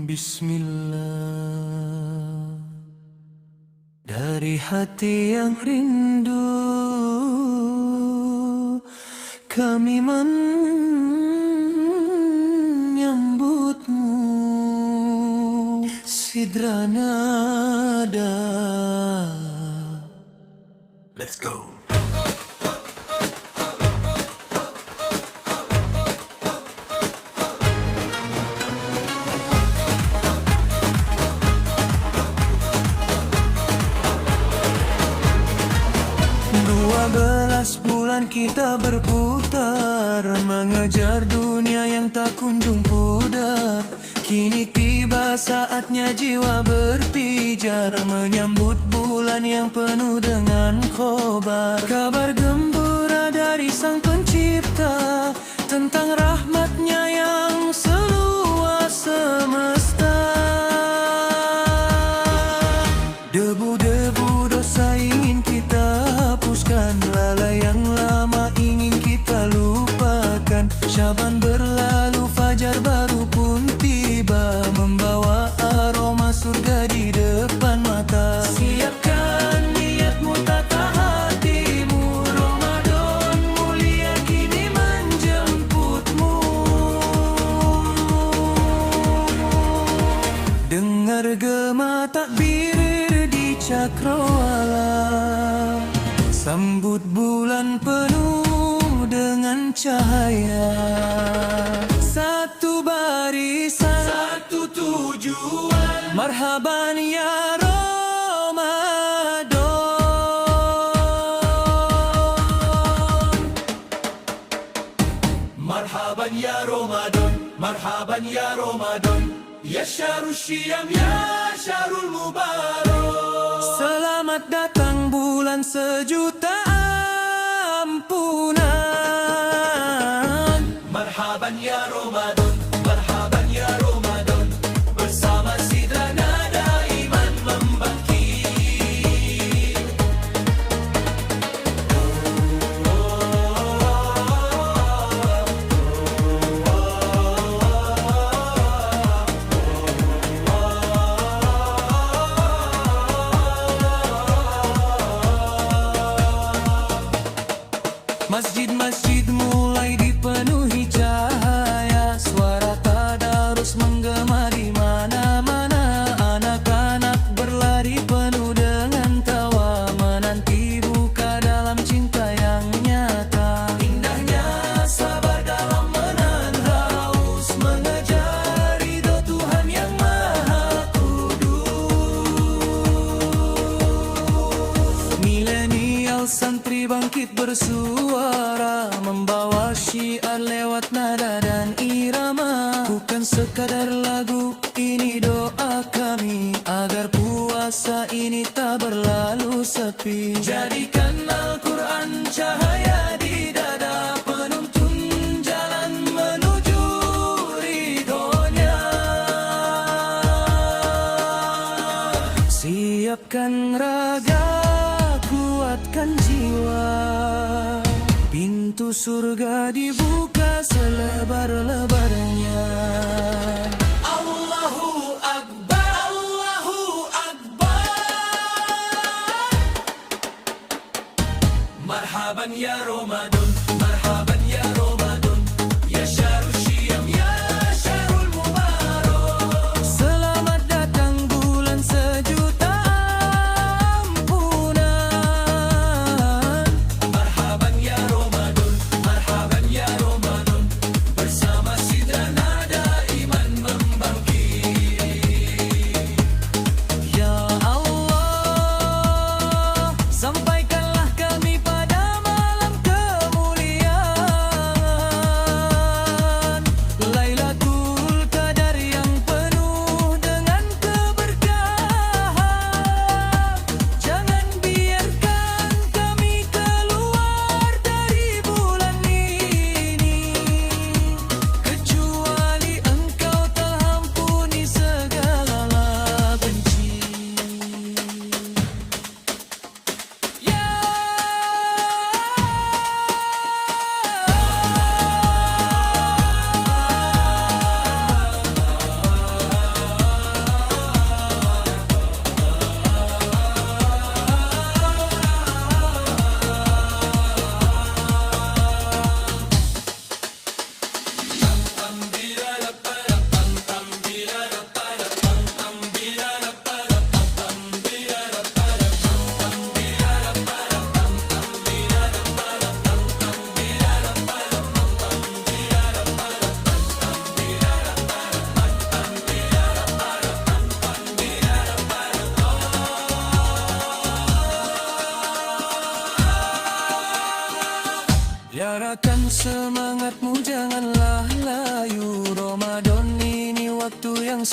Bismillah. Dari hati yang rindu kami menyambutmu, sidra nada. Let's go. Bulan kita berputar, mengejar dunia yang tak kunjung pudar. Kini tiba saatnya jiwa berpijar, menyambut bulan yang penuh dengan khobar. Kabar gembira dari Sang Pencipta tentang rahmatnya yang seluas semesta. Debu-debu dosa ingin kita hapuskan, lalai yang lama ingin kita lupakan. Syaban berlalu, fajar baru pun tiba, membawa aroma surga di depan mata. Siapkan niatmu, tata hatimu, Ramadan mulia kini menjemputmu. Dengar gema takbir di cakrawala, sambut bulan penuh dengan cahaya. Satu barisan, satu tujuan, marhaban ya Ramadan. Marhaban ya Ramadan, marhaban ya Ramadan, ya syahrul syiyam, ya syahrul mubarak. Selamat datang bulan sejuta ampunan. Marhaban ya Ramadan, marhaban ya Ramadan, bersama sidra nada iman membangkit. Masjid-masjid mulai dipenuhi cahaya, suara tadarus menggema di mana-mana. Anak-anak berlari penuh dengan tawa, menanti buka dalam cinta yang nyata. Indahnya sabar dalam menahan haus, mengejar ridho Tuhan yang Maha Kudus. Milenial santri bangkit bersuara, membawa syiar lewat nada dan irama. Bukan sekadar lagu, ini doa kami, agar puasa ini tak berlalu sepi. Jadikan Al-Quran cahaya di dada, penuntun jalan menuju ridhonya. Siapkan raga, kuatkan jiwa, pintu surga dibuka selebar-lebarnya. Allahu Akbar, Allahu Akbar. Marhaban ya Ramadan, marhaban ya Ramadan, ya syahrul syiyam, ya syahrul mubarak. Selamat datang bulan sejuta ampunan. Marhaban ya Ramadan, marhaban ya Ramadan, bersama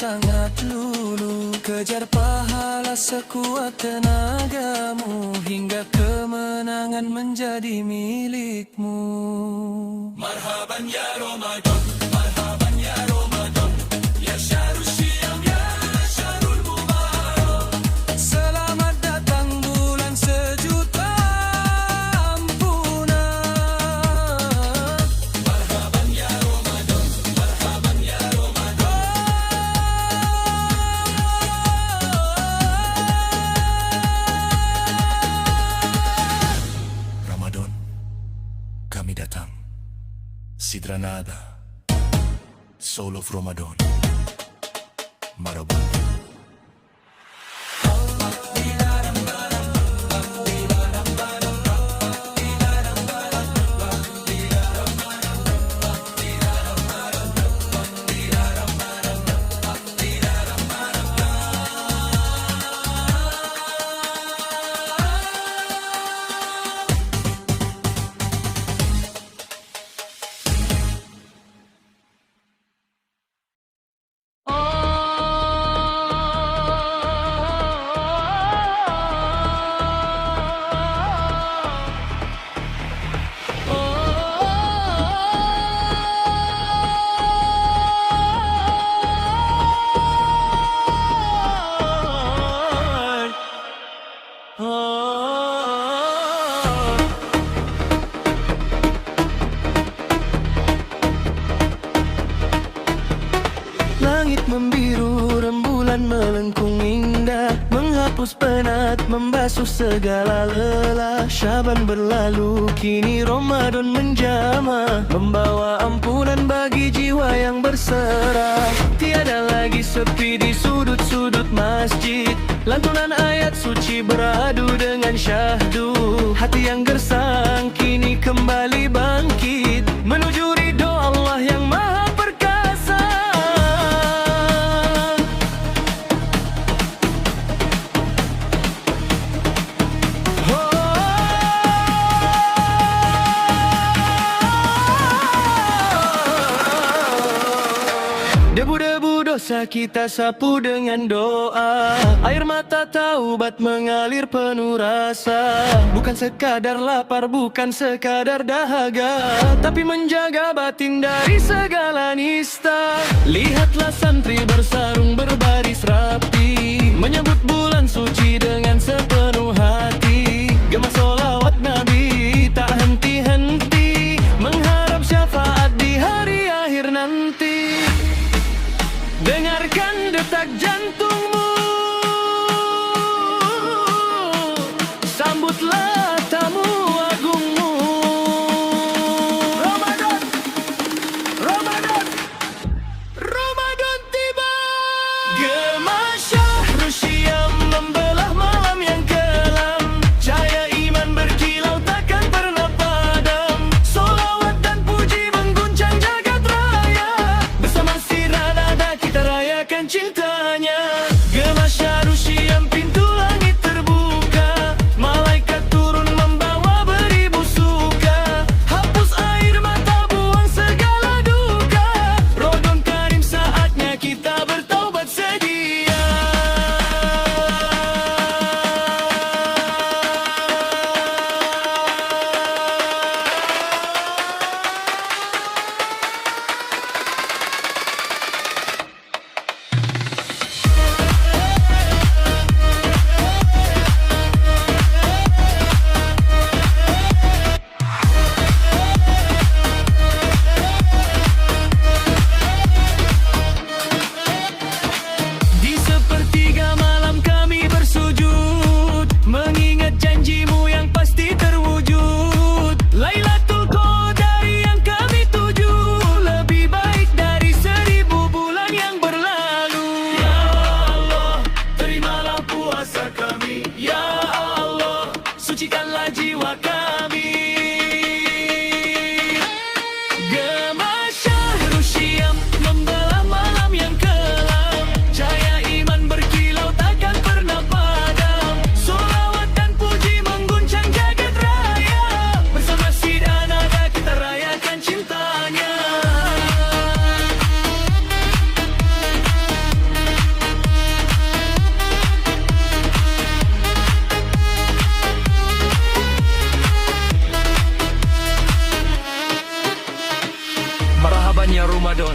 sangat lulu. Kejar pahala sekuat tenagamu, hingga kemenangan menjadi milikmu. Marhaban ya Ramadan, marhaban ya Ramadan, ya syahrul syiyam, ya syahrul mubarak. Selamat datang bulan sejuta ampunan. Marhaban ya Ramadan, marhaban ya Ramadan. Ramadan, kami datang. Sidranada, Soul of Ramadan. Marhaban. Langit membiru, rembulan melengkung indah, menghapus penat, membasuh segala lelah. Syaban berlalu, kini Ramadan menjamah, membawa ampunan bagi jiwa yang berserah. Tiada lagi sepi di sudut-sudut masjid, lantunan ayat suci beradu dengan syahdu. Hati yang gersang kini kembali bangkit, menuju ridho Allah yang maha perkasa. Debu-debu dosa kita sapu dengan doa, air mata taubat mengalir penuh rasa. Bukan sekadar lapar, bukan sekadar dahaga, tapi menjaga batin dari segala nista. Lihatlah santri bersarung berbaris rapi, menyambut bulan suci dengan sepenuh hati. Gema solawat Nabi tak henti-henti, mengharap syafaat di hari akhir nanti. Dengarkan detak jantungmu, sambutlah tamu agungmu. Ramadan, Ramadan, Ramadan tiba. Gema syahrul syiyam membelah malam yang kelam, cahaya iman berkilau takkan pernah padam. Solawat dan puji mengguncang jagat raya, bersama Sidranada kita rayakan cintanya. Indahnya Ramadan,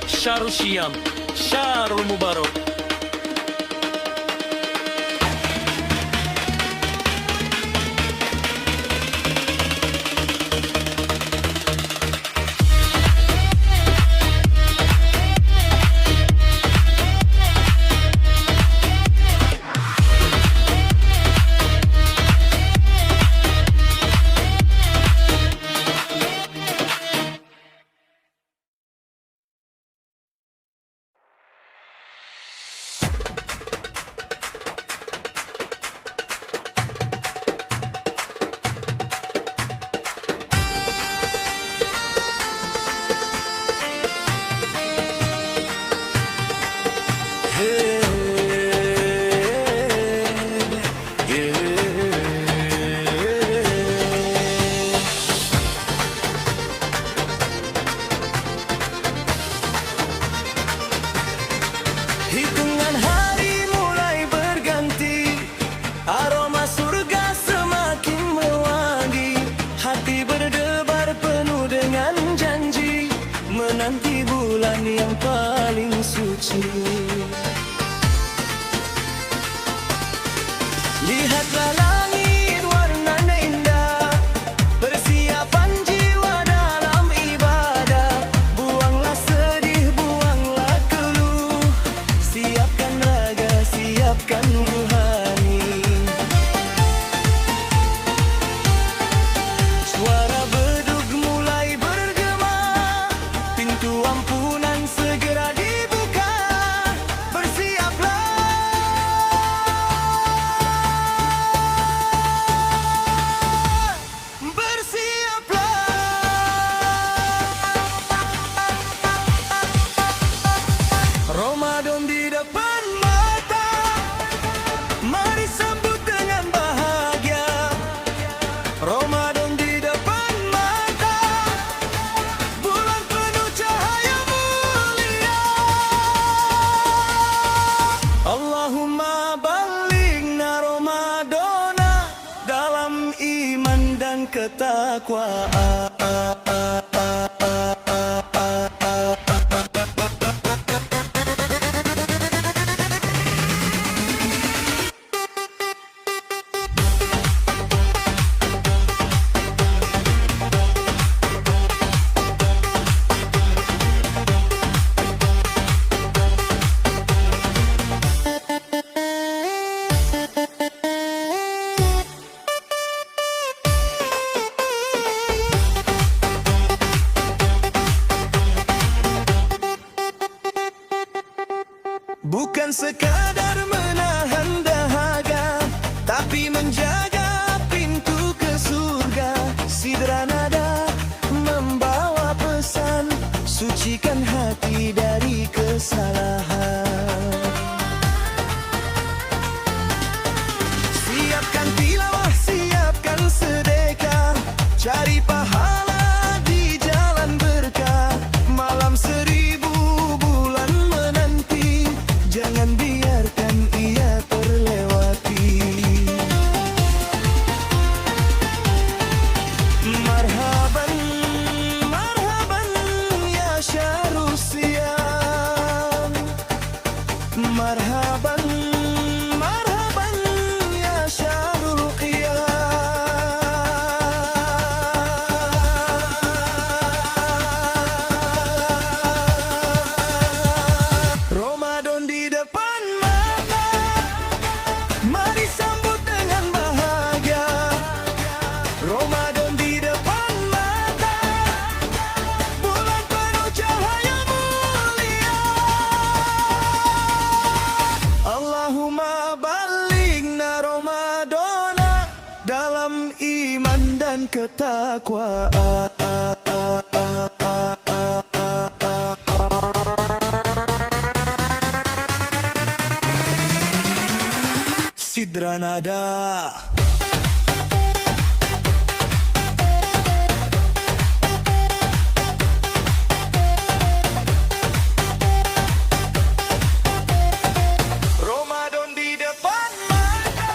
Syahrul Syam, Syahrul Mubarak. Hitungan hari mulai berganti, aroma surga semakin mewangi. Hati berdebar penuh dengan janji, menanti bulan yang paling suci. Lihatlah langit warnanya indah, persiapan jiwa dalam ibadah. Buanglah sedih, buanglah keluh, siapkan raga, siapkan ruhani. Suara bedug mulai bergema, pintu ampunan segera dibuka. Bersiaplah, Ramadan di depan mata, mari sambut dengan bahagia. Ramadan di depan mata, bulan penuh cahaya mulia. Allahumma ballighna Ramadana dalam iman dan ketakwaan. Bukan sekadar menahan dahaga, tapi menjaga pintu ke surga. Sidra nada membawa pesan, sucikan hati dari kesalahan. Siapkan tilawah, siapkan sedekah, cari pahala di jalan berkah. Malam seribu bulan menanti, jangan biarkan ia terlewati. Marhaban, marhaban ya Syahrul Syam. Marhaban, marhaban ya Syahrul Qiyam. Ramadan di depan mata, mari sambut dengan bahagia. Ramadan di depan mata, bulan penuh cahaya mulia. Allahumma ballighna Ramadana dalam iman dan ketakwaan. Sidra nada. Ramadan di depan mata,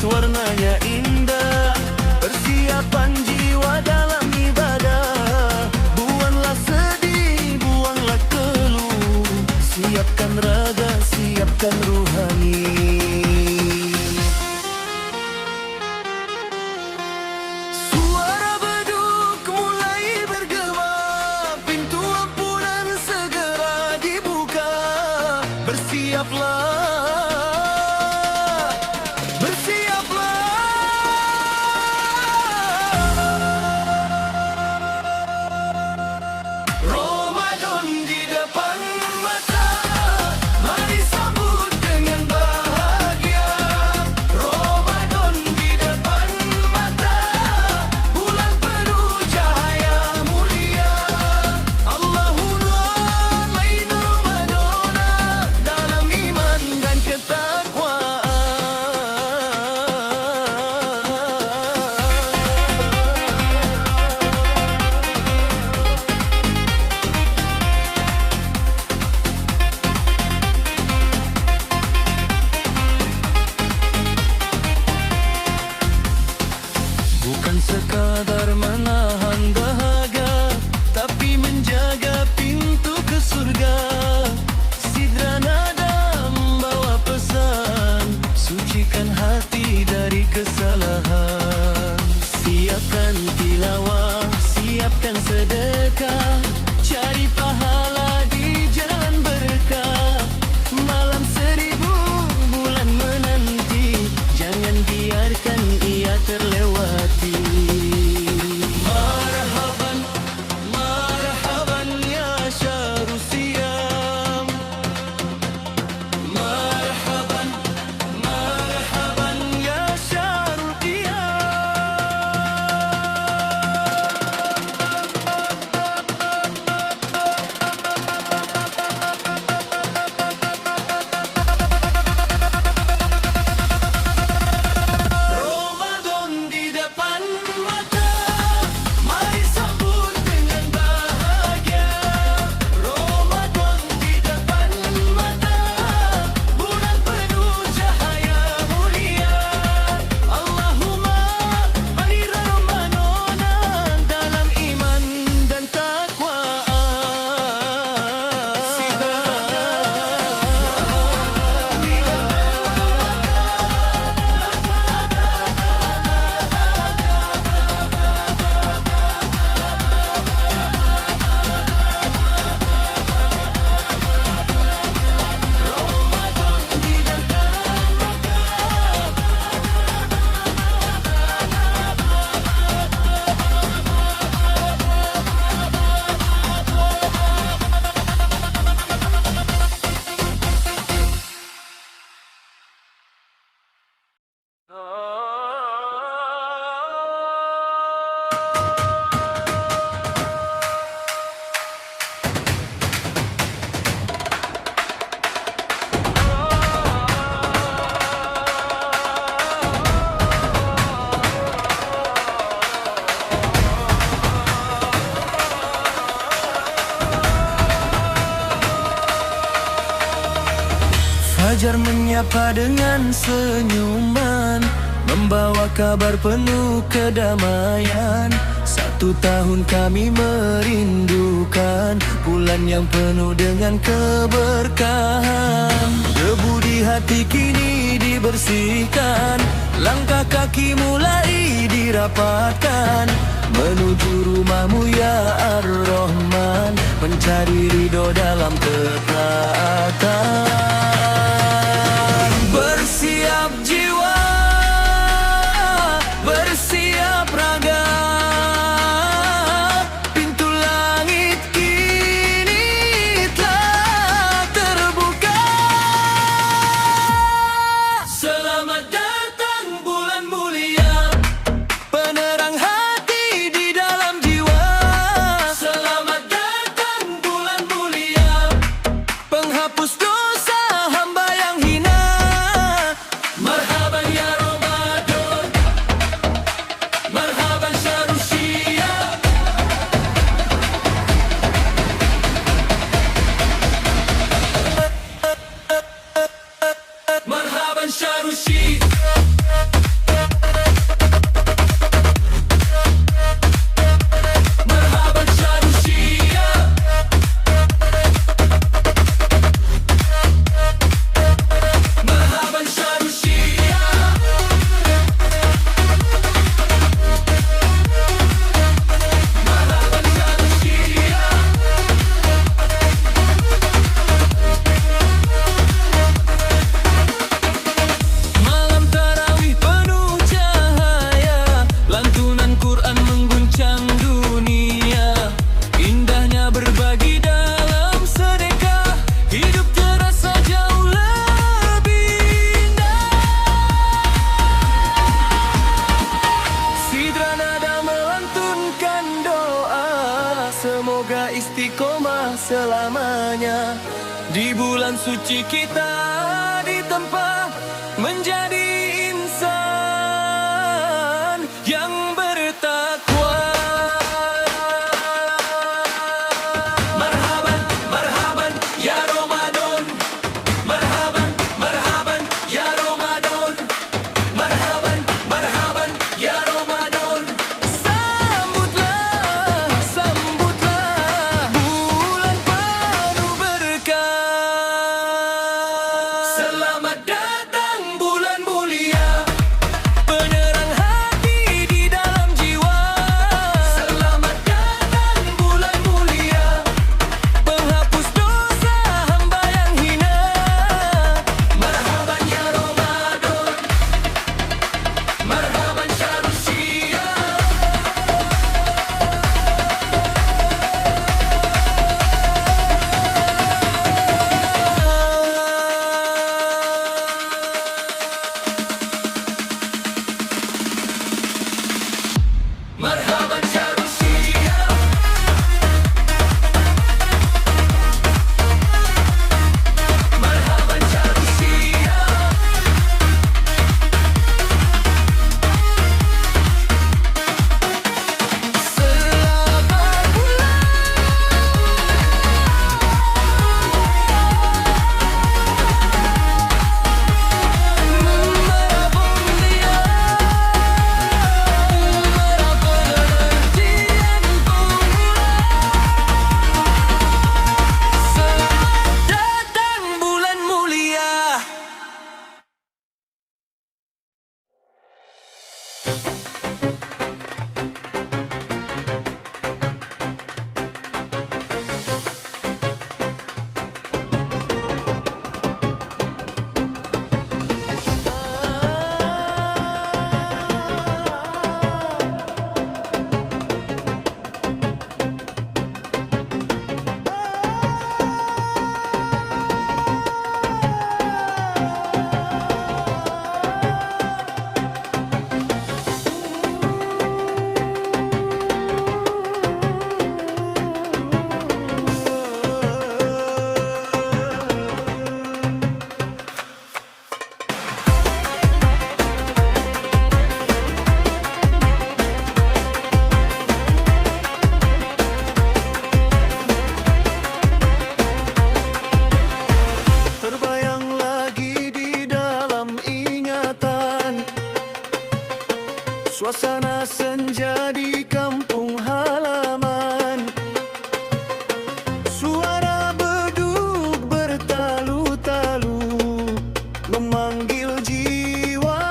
warnanya indah. Persiapan jiwa dalam ibadah. Buanglah sedih, buanglah keluh. Siapkan raga, siapkan ruhani. Suara beduk mulai bergema, pintu ampunan segera dibuka. Bersiaplah, bersiaplah. Ramadan di depan mata, mari sambut dengan bahagia. Ramadan di depan mata, bulan penuh cahaya mulia. Allahumma lain Ramadan dalam iman dan ketakwaan. Bukan sekadar menahan dahaga, tapi menjaga pintu ke surga. Sidra nada membawa pesan, sucikan hati dari kesalahan. Siapkan tilawah, siapkan sedekah, cari pahala di jalan berkah. Malam 1000 bulan menanti, jangan biarkan ia terlewati. Marhaban, marhaban ya syahrul siyam. Marhaban, marhaban ya syahrul qiyam. Ramadan di depan mata, mari sambut dengan bahagia. Ramadan di depan mata, bulan penuh cahaya mulia. Allahumma akhir Ramadan dalam iman dan takwaan. Fajar menyapa dengan senyuman, membawa kabar penuh kedamaian. 1 tahun kami merindukan bulan yang penuh dengan keberkahan. Debu di hati kini dibersihkan, langkah kaki mulai dirapatkan, menuju rumahmu ya Ar-Rahman, mencari ridho dalam ketaatan. Bersiap jiwa, bersiap raga, pintu langit kini telah terbuka. Selamat datang bulan mulia, penerang hati di dalam jiwa. Selamat datang bulan mulia, penghapus dosa hamba yang hina. Marhaban Di bulan suci kita ditempa menjadi insan yang bertakwa. Marhaban, marhaban, ya Ramadan. Marhaban, marhaban, ya Ramadan. Marhaban, marhaban, ya Ramadan. Sambutlah, sambutlah bulan penuh berkah. Selamat datang bulan mulia, penerang hati di dalam jiwa. Selamat datang bulan mulia, penghapus dosa hamba yang hina. Marhaban ya Ramadan, marhaban syahrul syiah. Marhaban syahrul syiah. Marhaban syahrul syiah. Selamat bulan merabung dia, merabung energian pemula. Selamat datang bulan mulia. Terbayang lagi di dalam ingatan suasana senja di kampung halaman. Suara beduk bertalu-talu memanggil jiwa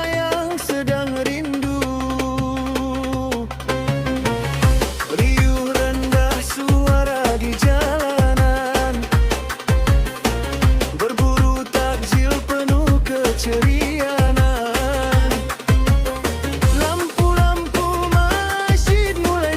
yang sedang rindu. Riuh rendah suara di jalanan, berburu takjil penuh keceriaan. Lampu-lampu masjid mulai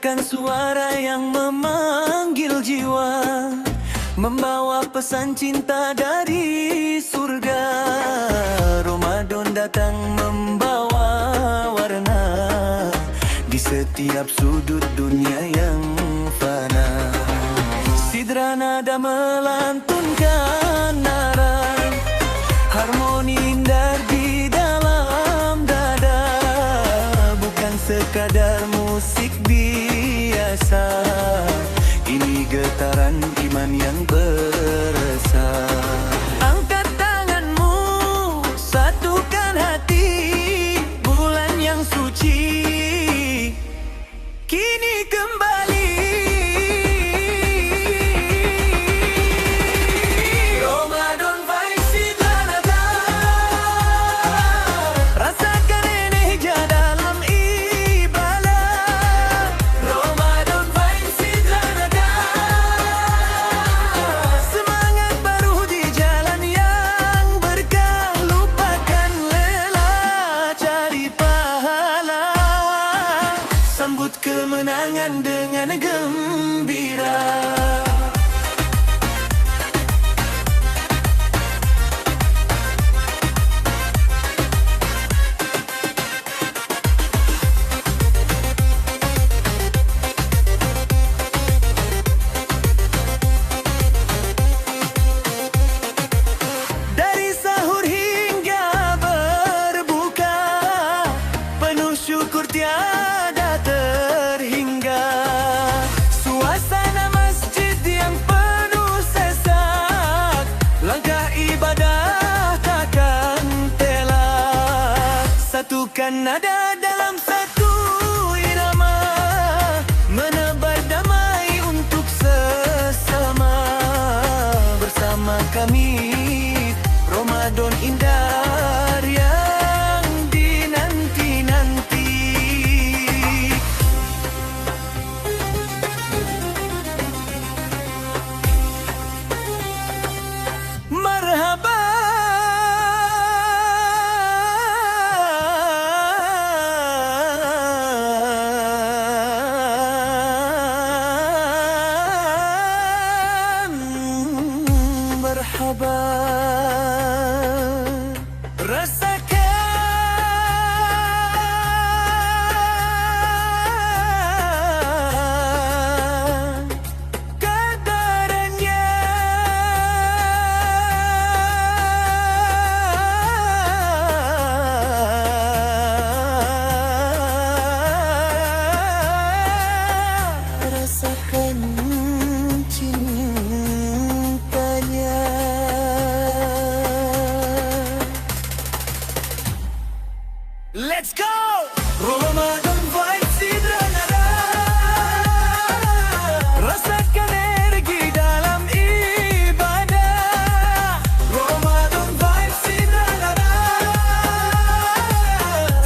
Bagaikan suara yang memanggil jiwa, membawa pesan cinta dari surga. Ramadan datang membawa warna di setiap sudut dunia yang fana. Sidra nada melantunkan nara, harmoni indah di dalam dada. Bukan sekadar musik biasa, ini getaran iman yang berasa. Angkat tanganmu, satukan hati, bulan yang suci kini kembali. Ramadan vibes Sidra Nada, rasakan energi dalam ibadah. Ramadan vibes Sidra Nada, semangat baru di jalan yang berkah. Lupakan lelah, cari pahala, sambut kemenangan dengan gembira. Dari sahur hingga berbuka, penuh syukur tiada terhingga. Suasana masjid yang penuh sesak, langkah ibadah takkan telak. Satukan nada dalam satu irama, menebar damai untuk sesama. Bersama kami Ramadan indah yang dinanti-nanti. Marhaba, marhaba. Rasakan kedarannya. Rasakan cintanya. Let's go! Ramadan vibes Sidra Nada, rasakan energi dalam ibadah. Ramadan vibes Sidra Nada,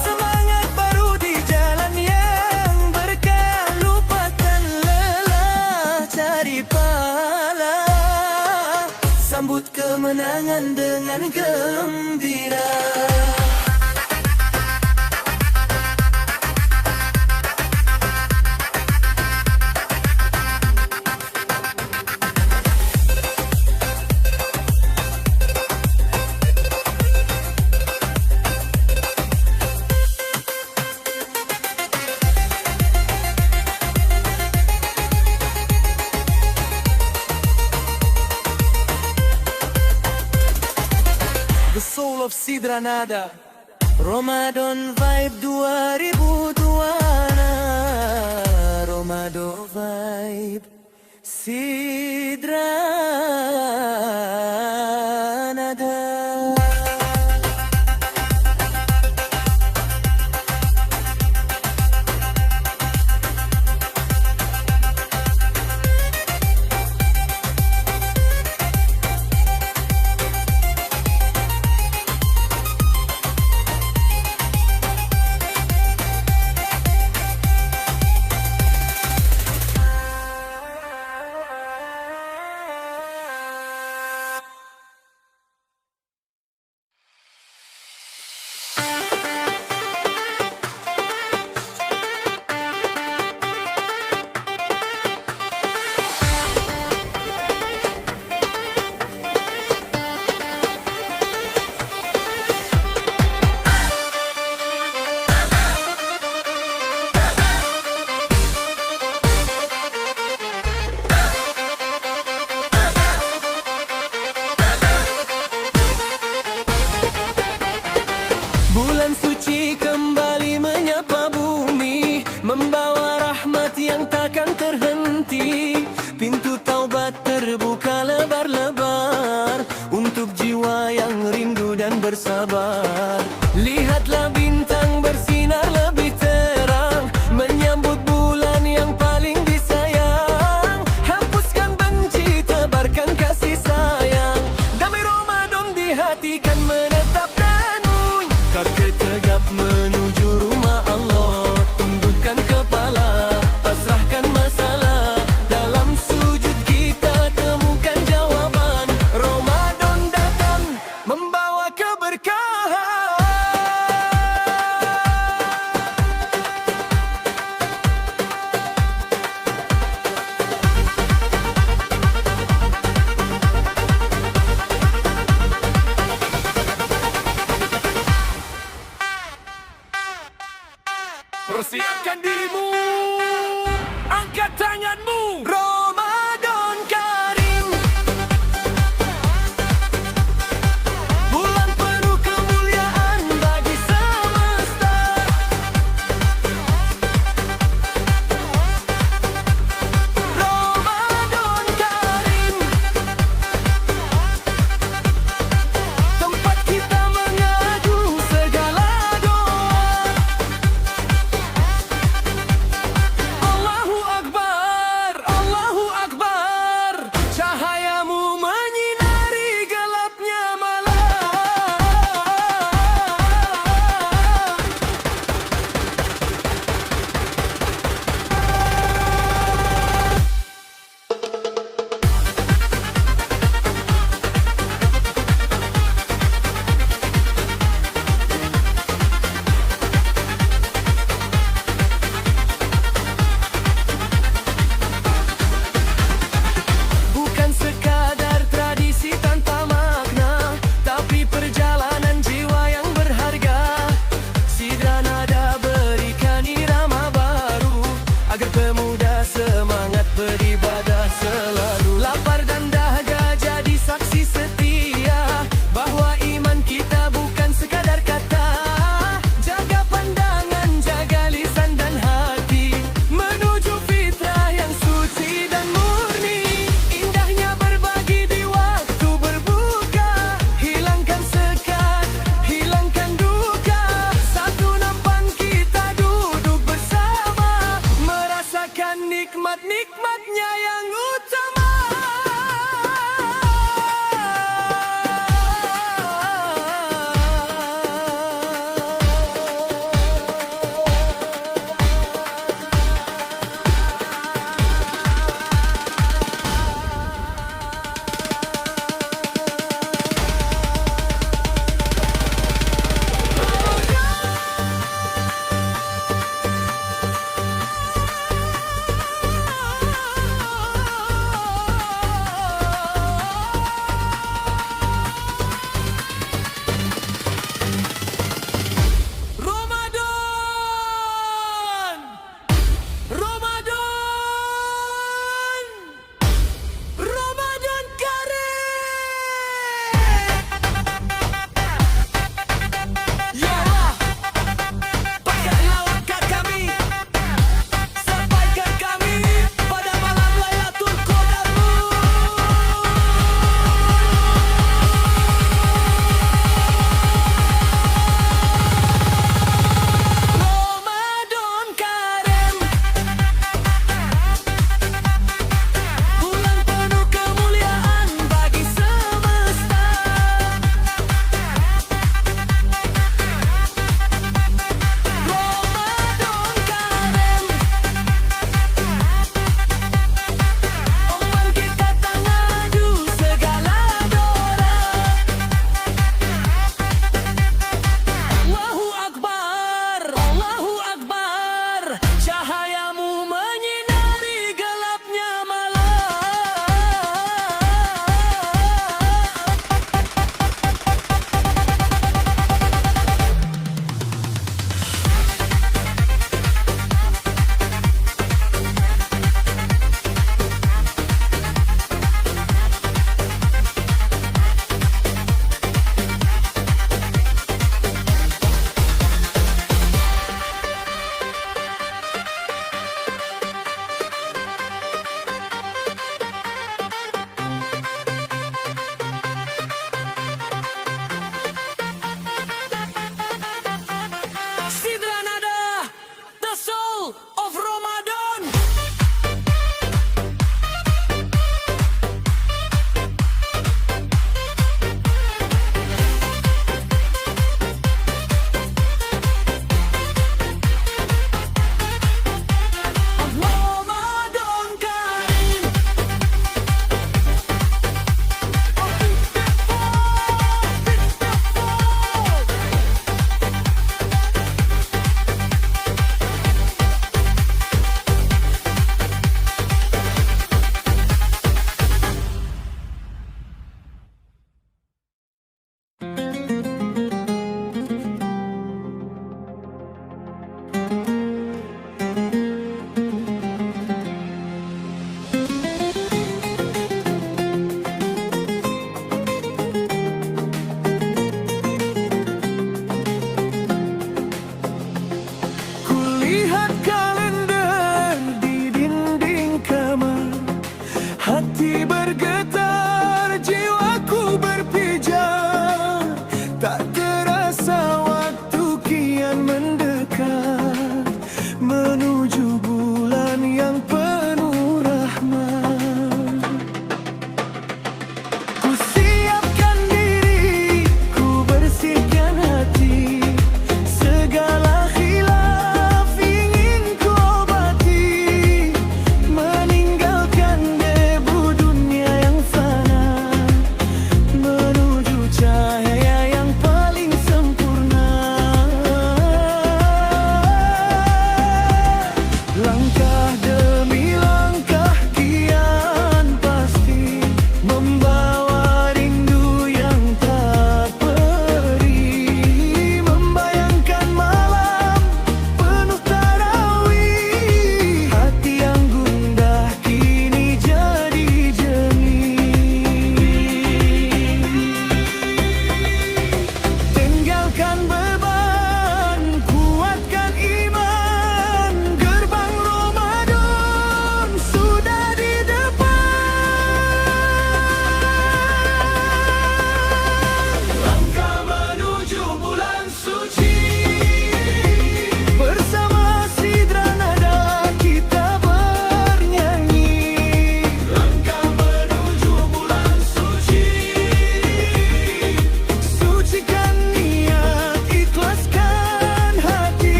semangat baru di jalan yang berkah. Lupakan lelah, cari pahala, sambut kemenangan dengan gembira. The soul of Sidra Nada, Ramadan vibe 2002. Ramadan vibe Sidra Nada. Persiapkan dirimu, angkat tanganmu. Ramadan Karim, bulan penuh kemuliaan bagi semesta. Ramadan Karim, tempat kita mengadu segala doa. Allahu Akbar,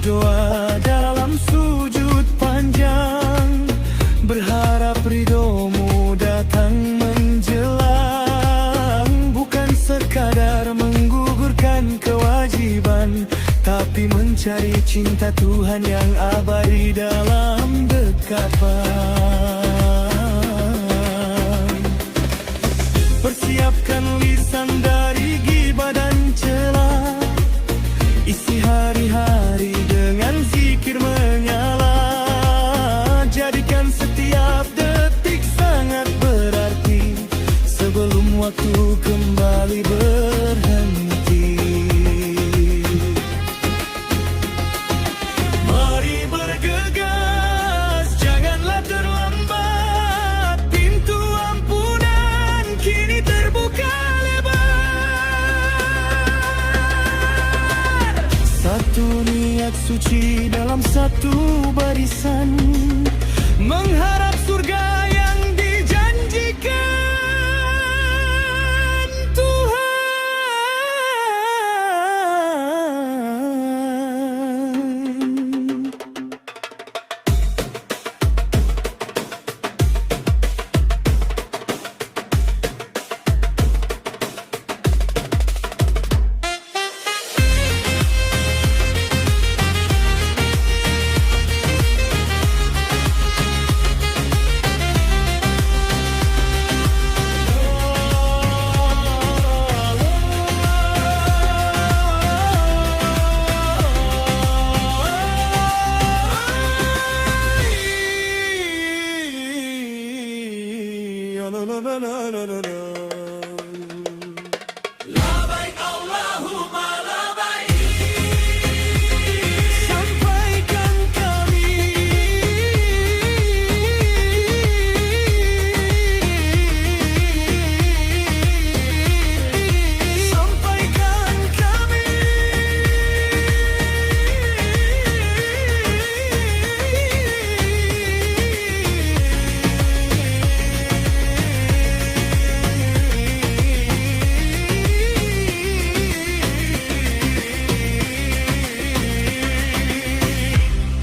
berdoa dalam sujud panjang, berharap ridhomu datang menjelang. Bukan sekadar menggugurkan kewajiban, tapi mencari cinta Tuhan yang abadi dalam dekapan. Persiapkan lisan dari ghibah dan celah, isi hari-hari dengan zikir menyala. Jadikan setiap detik sangat berarti, sebelum waktu kembali berhenti. Mari bergegas, janganlah terlambat. Pintu ampunan kini terbuka lebar. Satu niat suci dalam satu barisan, mengharap surga yang dijanjikan Tuhan. Labbaik Allahumma labbaik. Sampaikan kami Sampaikan kami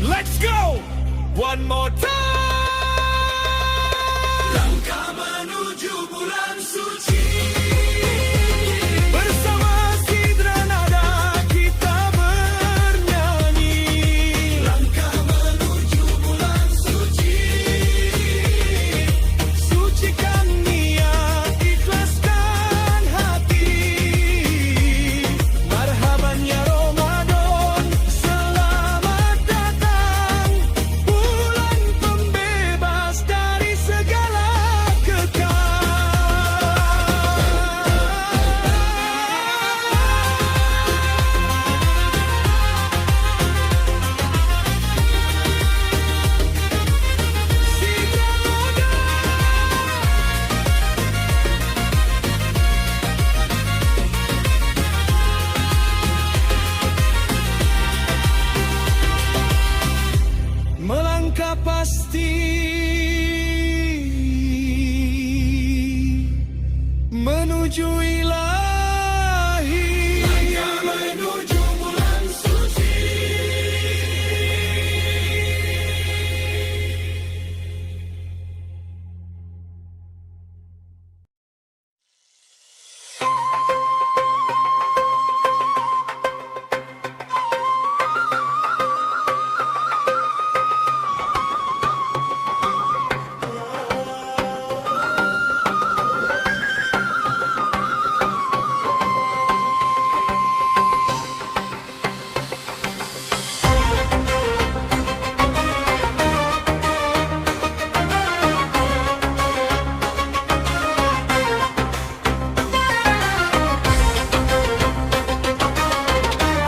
Let's go! One more time! Langkah menuju bulan suci. bersama sidra nada kita bernyanyi. Langkah menuju bulan suci. Sucikan niat, ikhlaskan hati. Marhaban ya Ramadan, selamat datang. Bulan pembebas dari segala kekal. Sidra nada. Melangkah pasti menuju ilahi. Menuju bulan suci.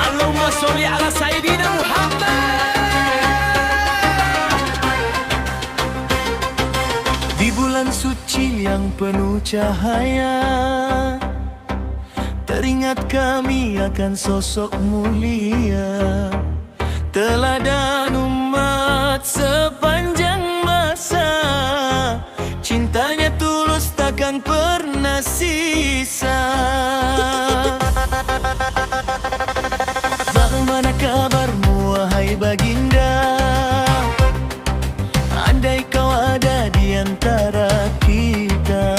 Allahumma sholli ala Sayyidina Muhammad. Di bulan suci yang penuh cahaya, teringat kami akan sosok mulia, teladan umat sepanjang masa. Cintanya tulus takkan pernah sisa. Bagaimana kabarmu wahai baginda? Andai kau ada di antara kita,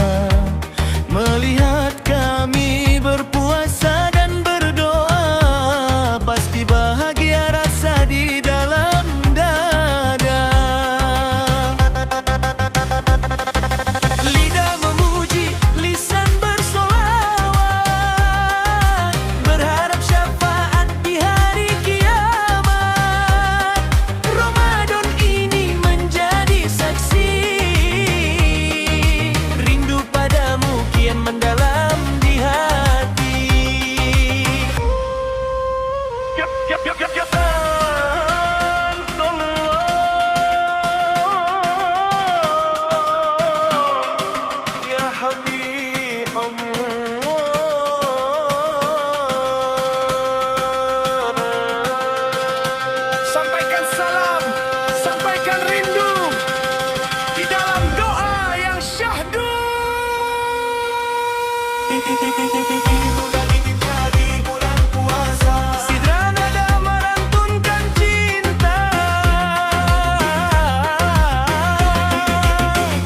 melihat kami berpuasa dan berdoa, pasti bahagia rasa di dalam dada. Lidah memuji, lisan bersolawat, berharap syafaat di hari kiamat. Ramadan ini menjadi saksi, rindu padamu kian mendalam di hati. Ya Habib Sampaikan salam, sampaikan rindu di dalam doa yang syahdu. Bulan ini jadi bulan puasa. Sidra nada melantunkan cinta,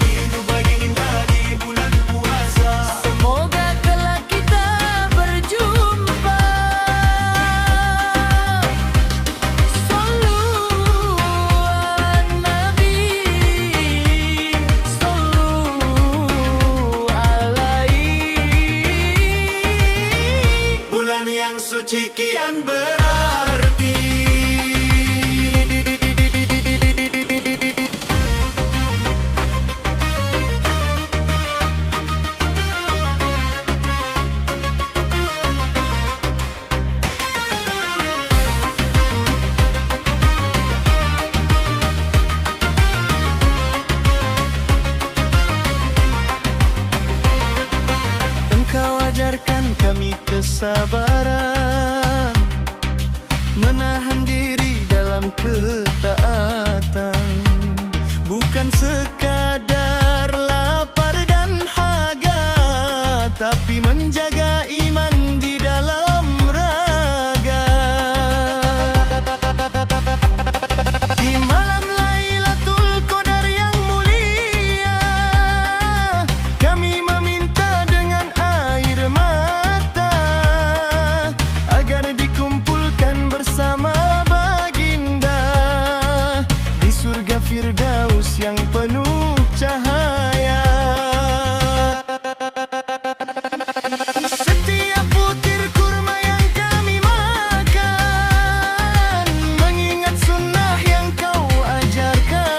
Rindu baginda di bulan puasa. semoga kelak kita berjumpa. Sallu ala Nabi, sallu alaihi. Bulan yang suci kian berarti. Engkau ajarkan kami kesabaran, menahan diri dalam ketaatan, bukan sekadar lapar dan haga, tapi menjaga iman di dalam raga. Di malam Lailatul Qadar yang mulia, kami meminta dengan air mata agar dikumpulkan bersama baginda di surga Firdaus yang penuh cahaya. Setiap butir kurma yang kami makan mengingat sunnah yang kau ajarkan.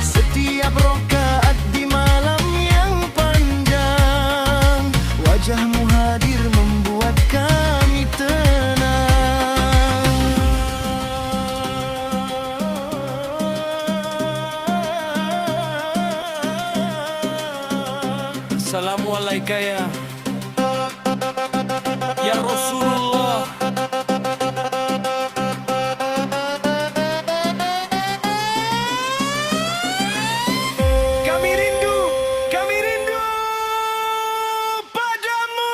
Setiap rokaat di malam yang panjang, wajahmu hadir membuat kami tenang. Assalamualaikum ya Rasulullah. Kami rindu padamu.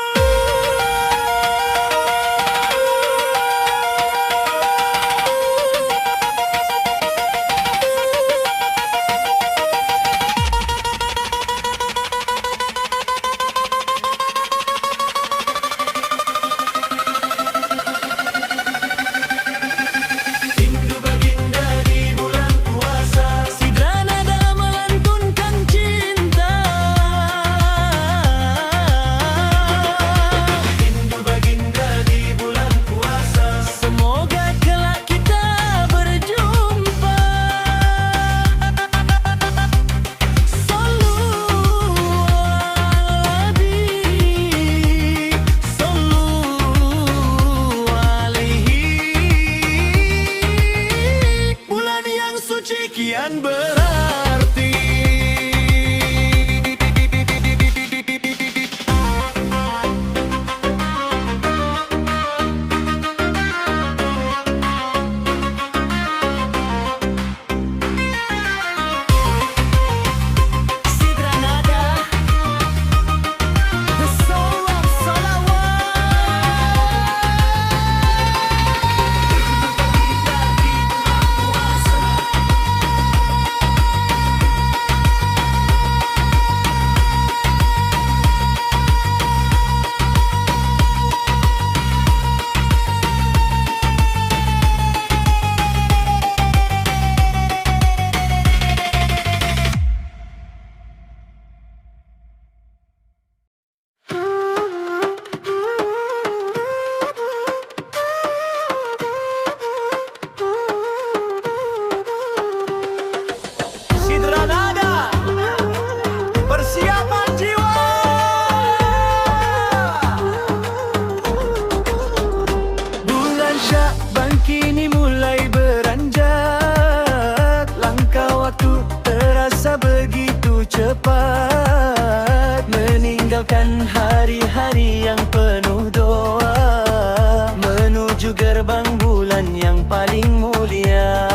tinggalkan hari-hari yang penuh doa, menuju gerbang bulan yang paling mulia.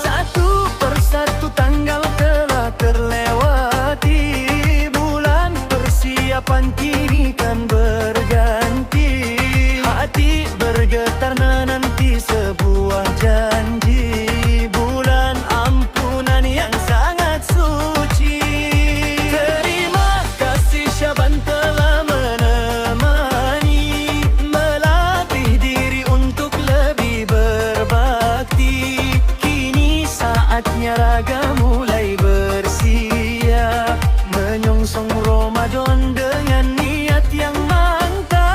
Satu persatu tanggal telah terlewati, bulan persiapan kini kan berganti. Hati bergetar menanti sebuah janji, bulan ampunan yang sangat suci. Terima kasih Syaban telah menemani, melatih diri untuk lebih berbakti. Kini saatnya raga mulai bersiap, menyongsong Ramadan dengan niat yang mantap.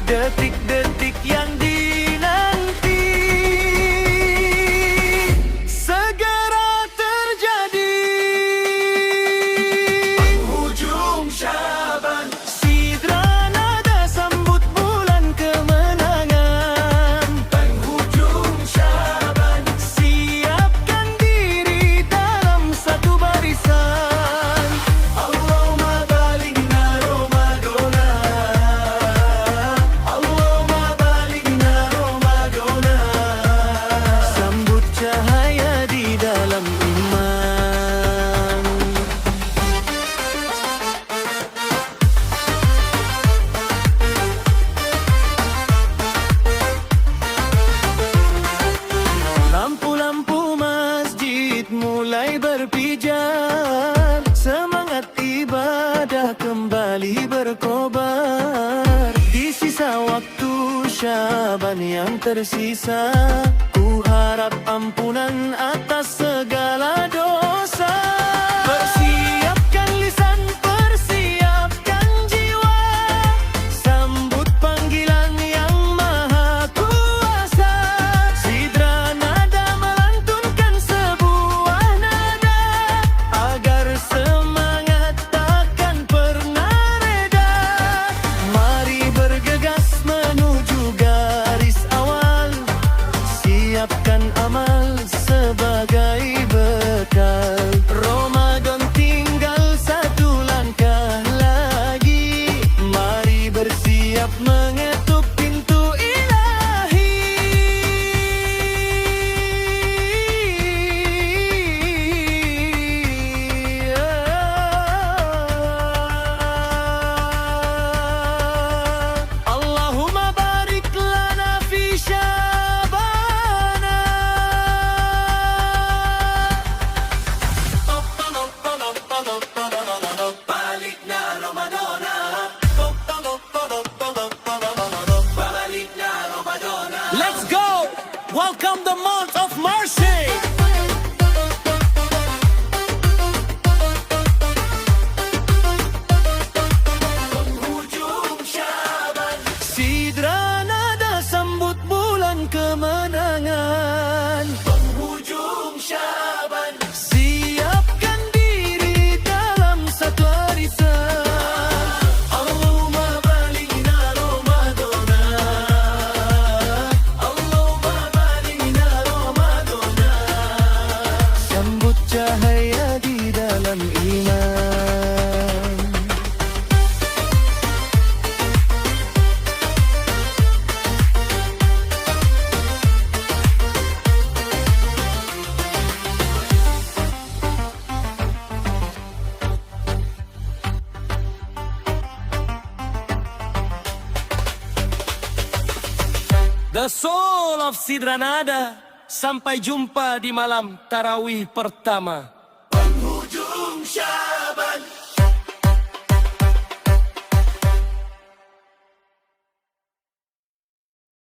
Detik-detik yang dinanti segera terjadi. Penghujung Syaban, sidra nada sambut bulan kemenangan. Penghujung Syaban, siapkan diri dalam satu barisan. Allahumma balighna Ramadana, sambut cahaya di dalam iman. Lampu-lampu masjid mulai berpijar, semangat ibadah kembali berkobar. Di sisa waktu Syaban yang tersisa, ku harap ampunan atas segala dosa. Persiapkan lisan, persiapkan jiwa, sambut panggilan yang maha kuasa. Sidra nada melantunkan sebuah nada, agar semangat takkan pernah reda. Mari bergegas menuju garis awal, siapkan amal sebagai bekal. Ramadan tinggal satu langkah lagi, mari bersiap mengetuk pintu ilahi. Allahumma barik lana fi Syabana. Balikna Ramadana, balikna Ramadana. Let's go! Welcome the month of mercy. Penghujung Syaban, sidra nada sambut bulan kemenangan. Penghujung Syaban, siapkan diri dalam satu barisan. Allahumma balighna Ramadana, Allahumma balighna Ramadana, sambut cahaya di dalam iman. The soul of Sidra Nada. Sampai jumpa di malam tarawih pertama.